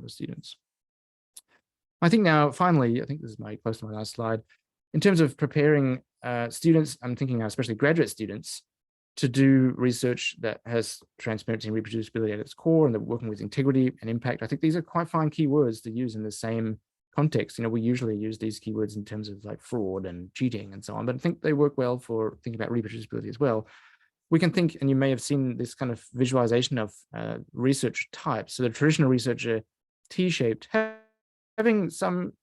other students. I think now, finally, I think this is close to my last slide. In terms of preparing students, I'm thinking now especially graduate students, to do research that has transparency and reproducibility at its core, and they're working with integrity and impact. I think these are quite fine keywords to use in the same context. We usually use these keywords in terms of like fraud and cheating and so on, but I think they work well for thinking about reproducibility as well. We can think, and you may have seen this kind of visualization of research types. So the traditional researcher, T-shaped, having some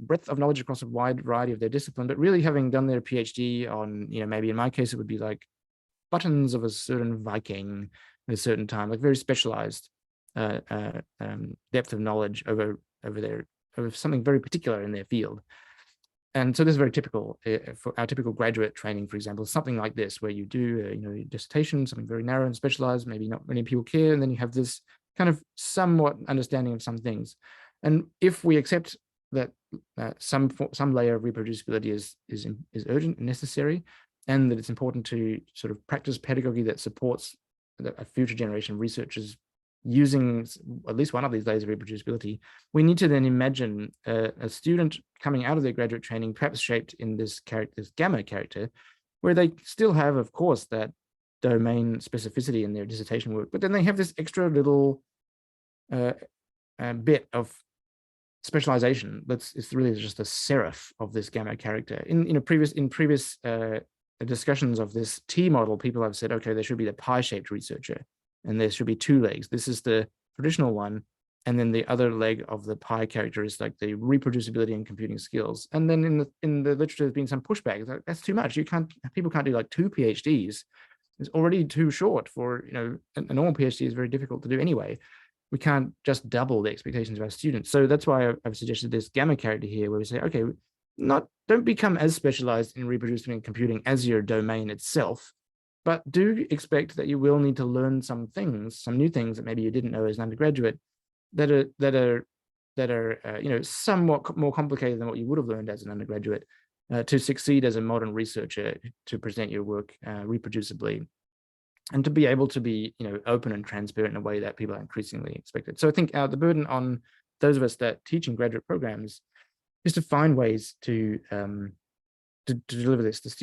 breadth of knowledge across a wide variety of their discipline, but really having done their PhD on, maybe in my case, it would be like buttons of a certain Viking at a certain time, like very specialized depth of knowledge over something very particular in their field. And so this is very typical for our typical graduate training, for example, something like this, where you do a dissertation, something very narrow and specialized, maybe not many people care, and then you have this kind of somewhat understanding of some things. And if we accept that some layer of reproducibility is urgent and necessary, and that it's important to sort of practice pedagogy that supports a future generation of researchers using at least one of these layers of reproducibility, we need to then imagine a student coming out of their graduate training, perhaps shaped in this gamma character, where they still have, of course, that domain specificity in their dissertation work, but then they have this extra little bit of specialization it's really just a serif of this gamma character. In previous discussions of this T model, people have said, okay, there should be the pie-shaped researcher, and there should be two legs. This is the traditional one, and then the other leg of the pie character is like the reproducibility and computing skills. And then in the literature, there's been some pushback. Like, that's too much. People can't do like 2 PhDs. It's already too short for, a normal PhD is very difficult to do anyway. We can't just double the expectations of our students. So that's why I've suggested this gamma character here, where we say, okay, don't become as specialized in reproducibility and computing as your domain itself, but do expect that you will need to learn some new things that maybe you didn't know as an undergraduate, that are somewhat more complicated than what you would have learned as an undergraduate, to succeed as a modern researcher, to present your work reproducibly, and to be able to be open and transparent in a way that people are increasingly expected. So I think the burden on those of us that teach in graduate programs is to find ways to deliver this to students.